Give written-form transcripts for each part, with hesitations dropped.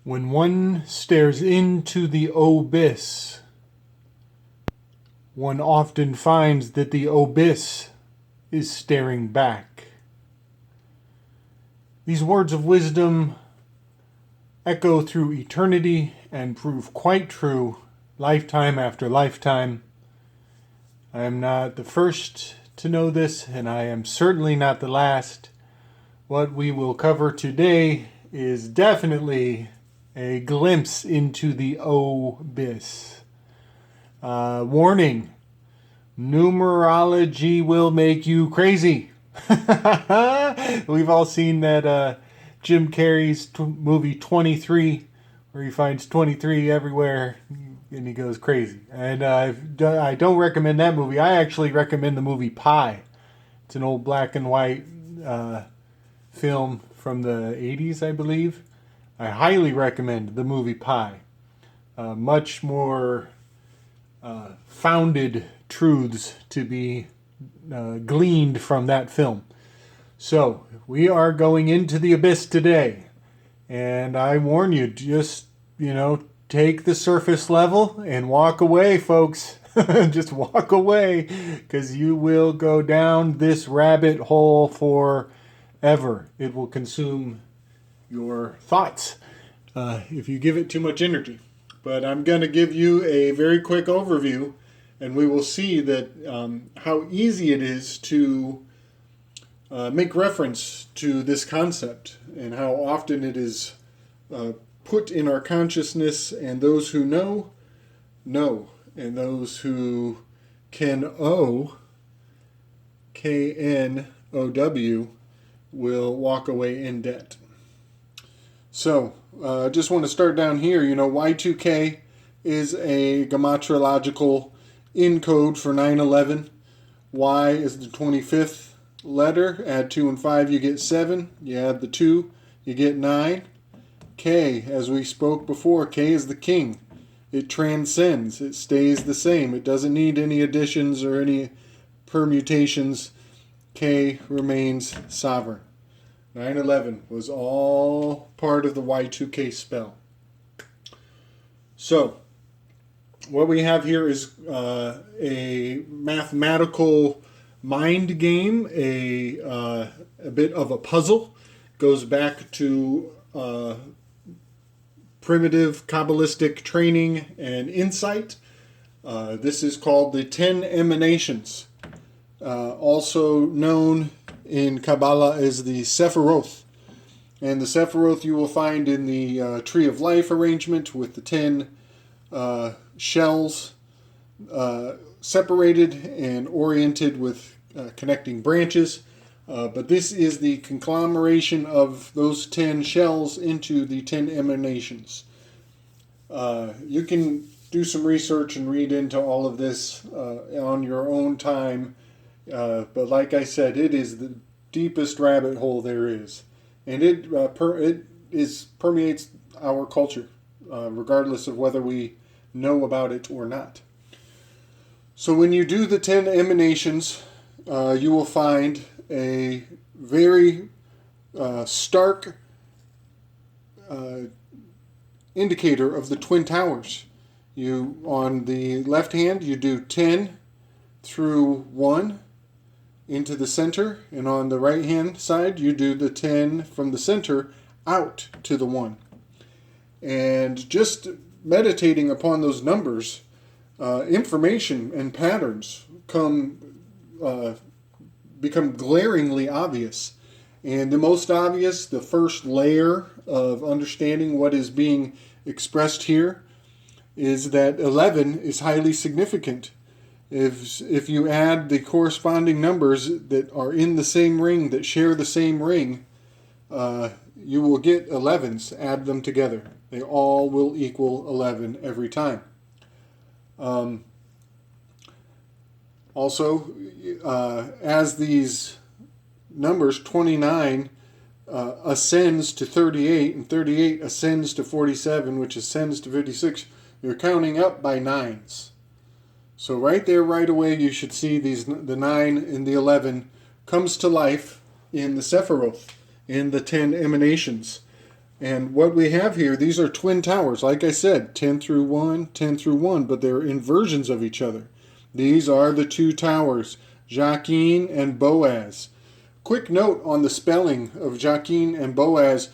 When one stares into the abyss, one often finds that the abyss is staring back. These words of wisdom echo through eternity and prove quite true lifetime after lifetime. I am not the first to know this, and I am certainly not the last. What we will cover today is definitely a glimpse into the abyss. Warning, numerology will make you crazy. We've all seen that Jim Carrey's movie 23, where he finds 23 everywhere and he goes crazy. And I don't recommend that movie. I actually recommend the movie Pi. It's an old black and white film from the 80s, I believe. I highly recommend the movie Pi. Much more founded truths to be gleaned from that film. So, we are going into the abyss today. And I warn you, just, take the surface level and walk away, folks. Just walk away, because you will go down this rabbit hole forever. It will consume your thoughts if you give it too much energy. But I'm going to give you a very quick overview, and we will see that how easy it is to make reference to this concept and how often it is put in our consciousness, and those who know, and those who can K-N-O-W, will walk away in debt. So, I just want to start down here. Y2K is a gematrological encode for 9/11. Y is the 25th letter. Add 2 and 5, you get 7. You add the 2, you get 9. K, as we spoke before, K is the king. It transcends. It stays the same. It doesn't need any additions or any permutations. K remains sovereign. 9/11 was all part of the Y2K spell. So, what we have here is a mathematical mind game, a bit of a puzzle. Goes back to primitive Kabbalistic training and insight. This is called the 10 Emanations, also known in Kabbalah as the Sephiroth. And the Sephiroth you will find in the Tree of Life arrangement with the 10 shells separated and oriented with connecting branches. But this is the conglomeration of those 10 shells into the 10 emanations. You can do some research and read into all of this on your own time. But like I said, it is the deepest rabbit hole there is. And it permeates our culture, regardless of whether we know about it or not. So when you do the 10 emanations, you will find a very stark indicator of the Twin Towers. On the left hand, you do 10 through 1 into the center, and on the right hand side, you do the 10 from the center out to the 1. And just meditating upon those numbers, information and patterns become glaringly obvious. And the most obvious, the first layer of understanding what is being expressed here, is that 11 is highly significant. If you add the corresponding numbers that are in the same ring, that share the same ring, you will get 11s. Add them together. They all will equal 11 every time. Also, as these numbers, 29 ascends to 38, and 38 ascends to 47, which ascends to 56, you're counting up by 9s. So right there, right away, you should see the 9 and the 11 comes to life in the Sephiroth, in the 10 emanations. And what we have here, these are twin towers. Like I said, 10 through 1, 10 through 1, but they're inversions of each other. These are the two towers, Jachin and Boaz. Quick note on the spelling of Jachin and Boaz.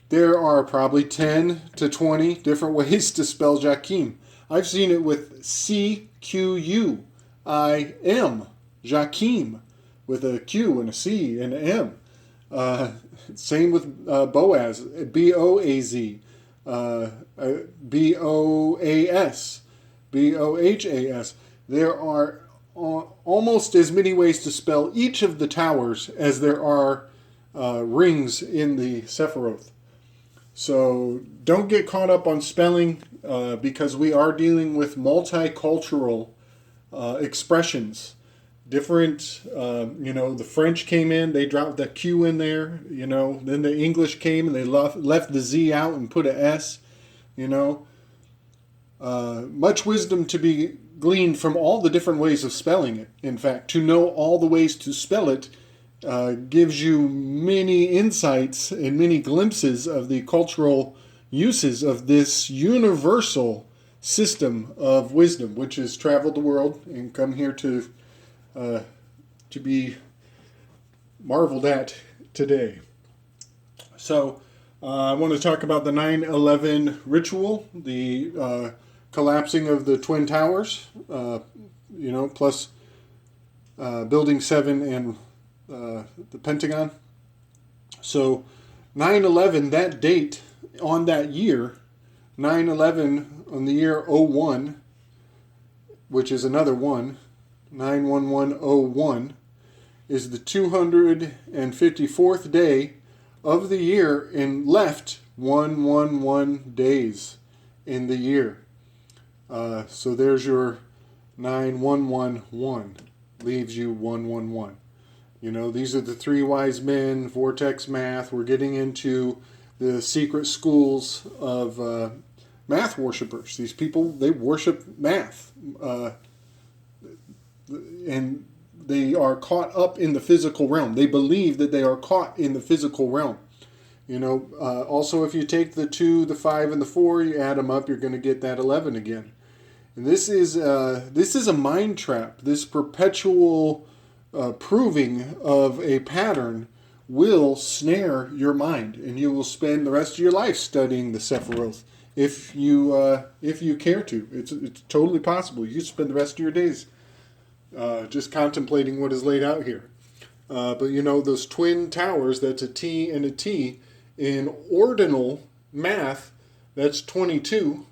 There are probably 10 to 20 different ways to spell Jachin. I've seen it with Cquim, Jachin, with a Q and a C and an M. Same with Boaz, Boaz, Boas, Bohas. There are almost as many ways to spell each of the towers as there are rings in the Sephiroth. So don't get caught up on spelling because we are dealing with multicultural expressions. Different, the French came in, they dropped the Q in there, then the English came and they left the Z out and put a S, Much wisdom to be gleaned from all the different ways of spelling it. In fact, to know all the ways to spell it gives you many insights and many glimpses of the cultural uses of this universal system of wisdom, which has traveled the world and come here to be marveled at today. So I want to talk about the 9/11 ritual, the collapsing of the Twin Towers, plus Building 7 and the Pentagon. So 9/11, that date on that year, 9/11 on the year 01, which is another 1, 9/11/01, is the 254th day of the year and left 111 days in the year. So there's your 9111, leaves you 111. These are the three wise men, vortex math. We're getting into the secret schools of math worshippers. These people, they worship math. And they are caught up in the physical realm. They believe that they are caught in the physical realm. Also, if you take the 2, the 5, and the 4, you add them up, you're going to get that 11 again. And this is a mind trap. This perpetual proving of a pattern will snare your mind, and you will spend the rest of your life studying the Sephiroth if you care to. It's totally possible. You spend the rest of your days just contemplating what is laid out here. But those twin towers, that's a T and a T. In ordinal math, that's 22,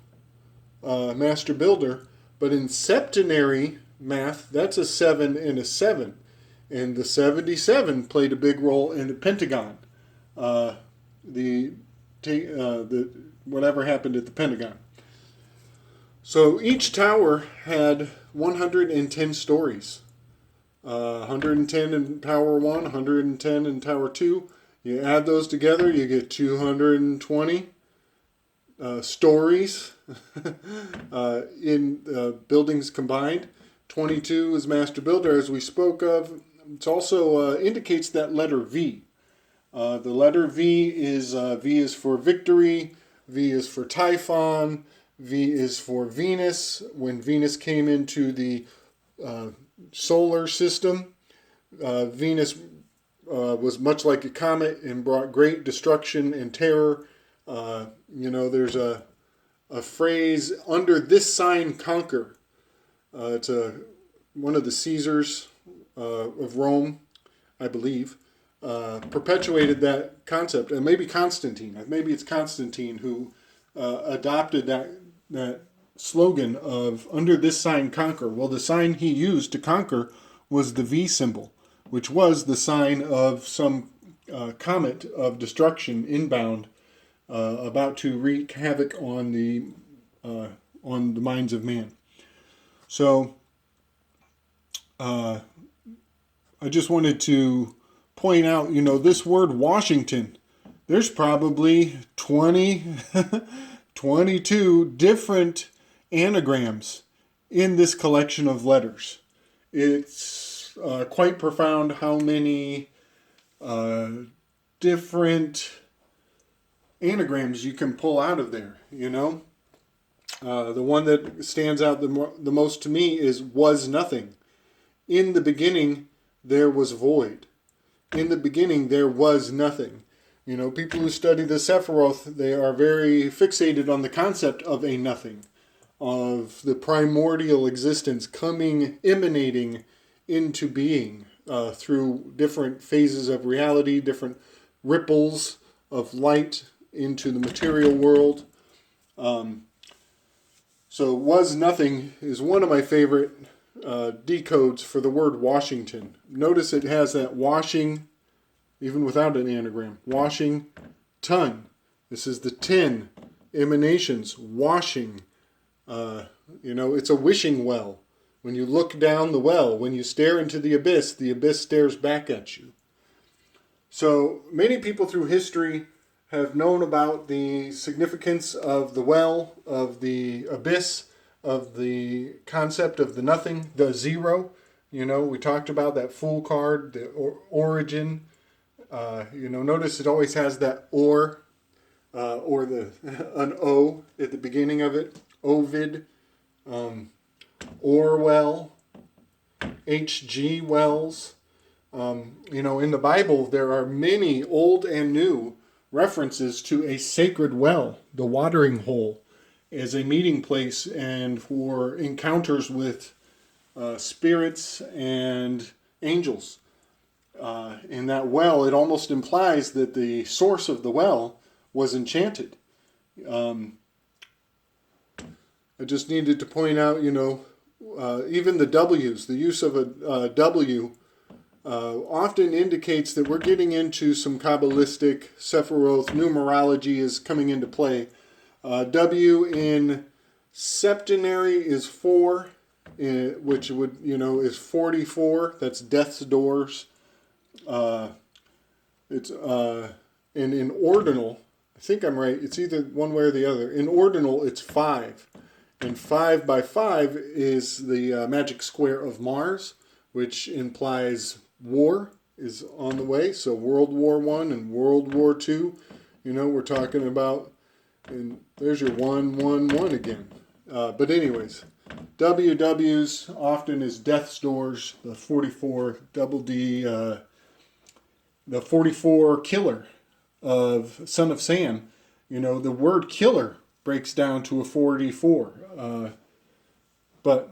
Master Builder. But in septenary math, that's a 7 and a 7. And the 77 played a big role in the Pentagon. Whatever happened at the Pentagon. So each tower had 110 stories. 110 in Tower 1, 110 in Tower 2. You add those together, you get 220 stories in buildings combined. 22 is Master Builder, as we spoke of. It also indicates that letter V. The letter V is for victory, V is for Typhon, V is for Venus. When Venus came into the solar system, Venus was much like a comet and brought great destruction and terror. There's a phrase, under this sign conquer. It's one of the Caesars of Rome, I believe, perpetuated that concept. And maybe Constantine. Maybe it's Constantine who adopted that slogan of under this sign conquer. Well, the sign he used to conquer was the V symbol, which was the sign of some comet of destruction inbound, about to wreak havoc on the minds of man. So I just wanted to point out, this word Washington, there's probably 22 different anagrams in this collection of letters. It's quite profound how many different anagrams you can pull out of there, you know. The one that stands out the most to me is was nothing. In the beginning, there was void. In the beginning, there was nothing. You know, people who study the Sephiroth, they are very fixated on the concept of a nothing, of the primordial existence coming, emanating into being through different phases of reality, different ripples of light into the material world. So was nothing is one of my favorite decodes for the word Washington. Notice it has that washing, even without an anagram. Washing, ton. This is the 10 emanations, washing. It's a wishing well. When you look down the well, when you stare into the abyss stares back at you. So many people through history have known about the significance of the well, of the abyss, of the concept of the nothing, the zero. You know, we talked about that Fool card, the origin. Notice it always has that or an O at the beginning of it. Ovid, Orwell, H.G. Wells. In the Bible, there are many old and new references to a sacred well, the watering hole, as a meeting place and for encounters with spirits and angels. In that well, it almost implies that the source of the well was enchanted. I just needed to point out, even the W's, the use of a W often indicates that we're getting into some Kabbalistic Sephiroth numerology is coming into play. W in septenary is 4, which would, is 44. That's death's doors. And in ordinal, I think I'm right, it's either one way or the other. In ordinal, it's 5. And 5 by 5 is the magic square of Mars, which implies war is on the way. So World War I and World War II, we're talking about, and there's your 111 again. But anyways, WW's often is death's doors, the 44, double D, the 44 killer of Son of Sam. The word killer breaks down to a 44. But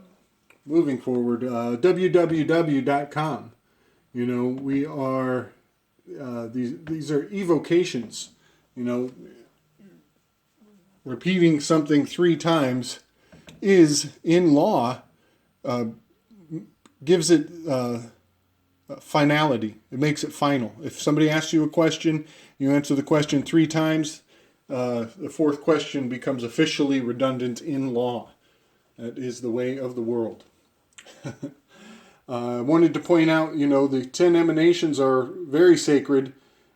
moving forward, www.com. We are, these are evocations. Repeating something 3 times is, in law, gives it finality. It makes it final. If somebody asks you a question, you answer the question 3 times, the 4th question becomes officially redundant in law. That is the way of the world. I wanted to point out, the 10 emanations are very sacred,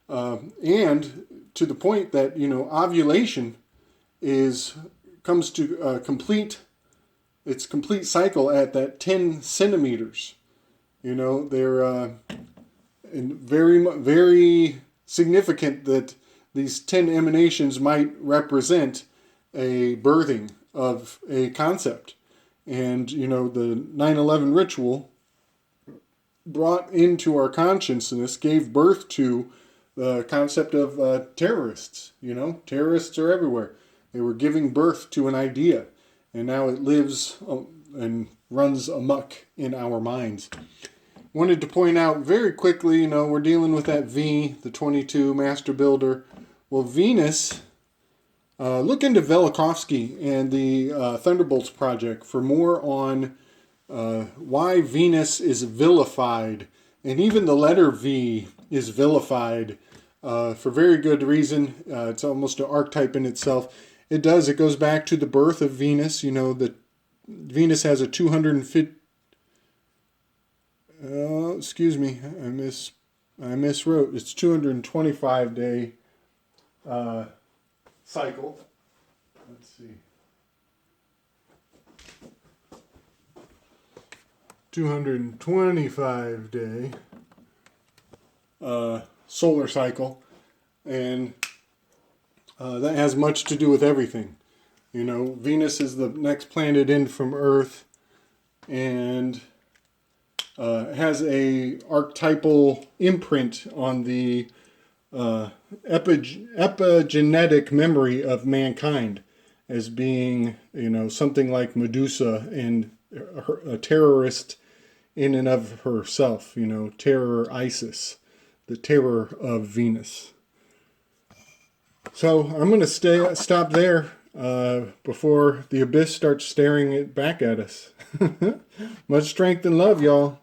and to the point that, ovulation comes to its complete cycle at that 10 centimeters. They're very significant that these 10 emanations might represent a birthing of a concept. And, the 9/11 ritual brought into our consciousness, gave birth to the concept of terrorists. Terrorists are everywhere. They were giving birth to an idea, and now it lives and runs amok in our minds. Wanted to point out very quickly, we're dealing with that V, the 22 Master Builder. Well, Venus, look into Velikovsky and the Thunderbolts Project for more on why Venus is vilified, and even the letter V is vilified for very good reason. It's almost an archetype in itself. It goes back to the birth of Venus. That Venus has a 250. Excuse me, I miswrote. It's 225 day cycle. Let's see. 225 day solar cycle, and That has much to do with everything. You know, Venus is the next planet in from Earth, and has a archetypal imprint on the epigenetic memory of mankind as being, you know, something like Medusa and a terrorist in and of herself, you know, terror Isis, the terror of Venus. So I'm going to stop there before the abyss starts staring it back at us. Much strength and love, y'all.